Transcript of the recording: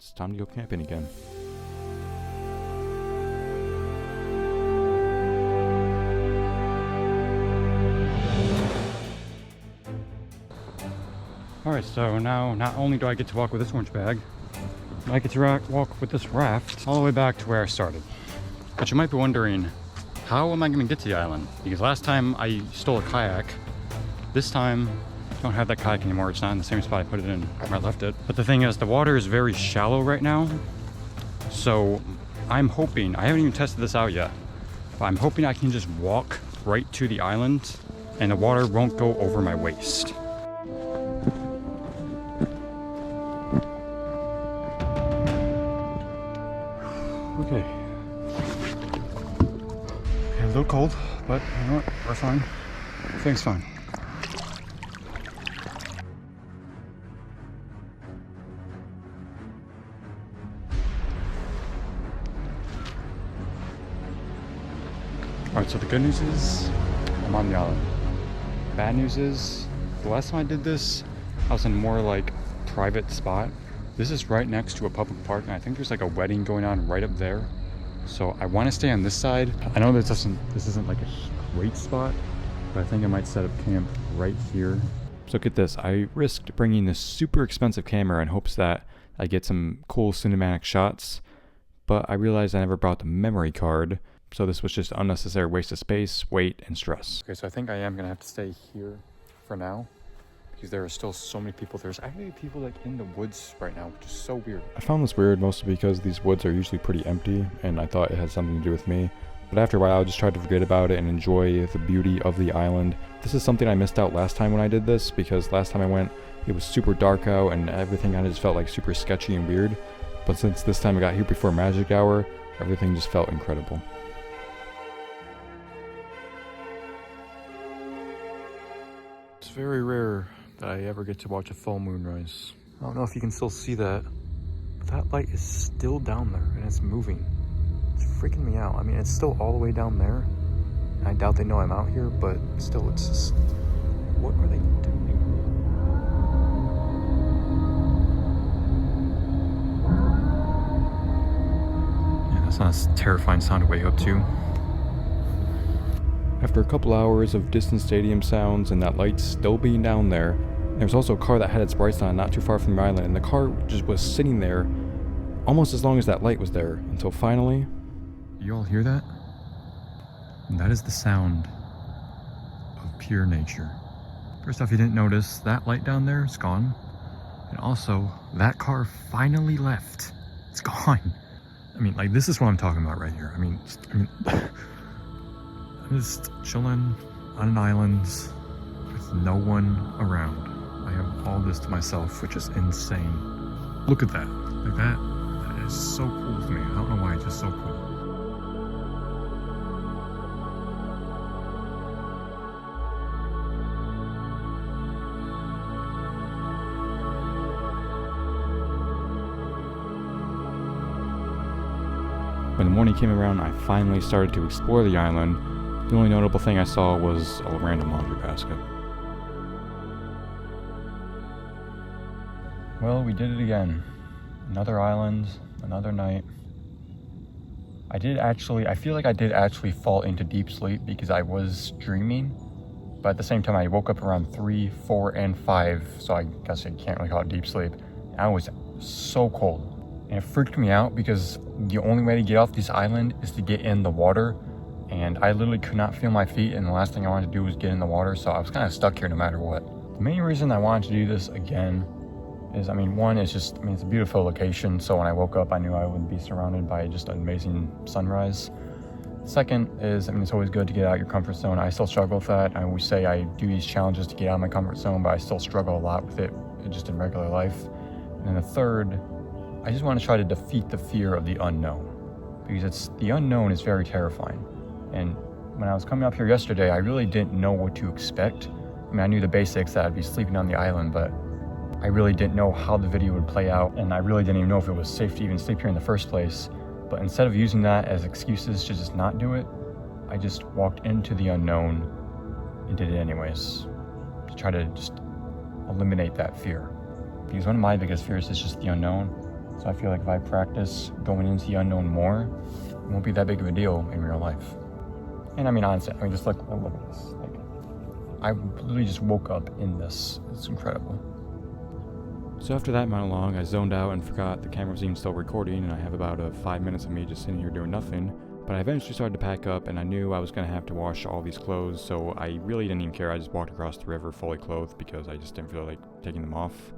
it's time to go camping again. Alright, so now not only do I get to walk with this orange bag, I get to walk with this raft all the way back to where I started. But you might be wondering, how am I going to get to the island? Because last time I stole a kayak. This time, I don't have that kayak anymore. It's not in the same spot I put it in where I left it. But the thing is, the water is very shallow right now. So I'm hoping, I haven't even tested this out yet, but I'm hoping I can just walk right to the island and the water won't go over my waist. Okay. A little cold, but you know what? We're fine. Everything's fine. Alright, so the good news is I'm on the island. Bad news is the last time I did this, I was in a more like private spot. This is right next to a public park, and I think there's like a wedding going on right up there. So I want to stay on this side. I know this isn't like a great spot, but I think I might set up camp right here. So get this, I risked bringing this super expensive camera in hopes that I get some cool cinematic shots, but I realized I never brought the memory card. So this was just unnecessary waste of space, weight, and stress. Okay, so I think I am gonna have to stay here for now because there are still so many people. There's actually people like in the woods right now, which is so weird. I found this weird mostly because these woods are usually pretty empty and I thought it had something to do with me. But after a while, I just tried to forget about it and enjoy the beauty of the island. This is something I missed out last time when I did this because last time I went, it was super dark out and everything kind of just felt like super sketchy and weird. But since this time I got here before magic hour, everything just felt incredible. It's very rare that I ever get to watch a full moonrise. I don't know if you can still see that, but that light is still down there and it's moving. It's freaking me out. I mean, it's still all the way down there. And I doubt they know I'm out here, but still, it's just, what are they doing? Yeah, that's not a terrifying sound to wake up to. After a couple hours of distant stadium sounds and that light still being down there was also a car that had its brights on not too far from the island, and the car just was sitting there almost as long as that light was there until finally... You all hear that? And that is the sound of pure nature. First off, you didn't notice, that light down there is gone. And also, that car finally left. It's gone. I mean, like, this is what I'm talking about right here. I mean I'm just chilling on an island with no one around. I have all this to myself, which is insane. Look at that. Like that is so cool to me. I don't know why, it's just so cool. When the morning came around, I finally started to explore the island. The only notable thing I saw was a random laundry basket. Well, we did it again. Another island, another night. I feel like I did actually fall into deep sleep because I was dreaming. But at the same time, I woke up around 3, 4, and 5, so I guess I can't really call it deep sleep. I was so cold. And it freaked me out because the only way to get off this island is to get in the water. And I literally could not feel my feet, and the last thing I wanted to do was get in the water, so I was kind of stuck here no matter what. The main reason I wanted to do this again is, one is just, it's a beautiful location, so when I woke up, I knew I would be surrounded by just an amazing sunrise. Second is, it's always good to get out of your comfort zone. I still struggle with that. I always say I do these challenges to get out of my comfort zone, but I still struggle a lot with it just in regular life. And then the third, I just want to try to defeat the fear of the unknown, because the unknown is very terrifying. And when I was coming up here yesterday, I really didn't know what to expect. I knew the basics, that I'd be sleeping on the island, but I really didn't know how the video would play out, and I really didn't even know if it was safe to even sleep here in the first place. But instead of using that as excuses to just not do it, I just walked into the unknown and did it anyways, to try to just eliminate that fear. Because one of my biggest fears is just the unknown. So I feel like if I practice going into the unknown more, it won't be that big of a deal in real life. And I mean, honestly, I mean, just look at this. Like, I literally just woke up in this. It's incredible. So after that monologue, I zoned out and forgot the camera was even still recording, and I have about 5 minutes of me just sitting here doing nothing. But I eventually started to pack up, and I knew I was going to have to wash all these clothes, so I really didn't even care. I just walked across the river fully clothed because I just didn't feel like taking them off.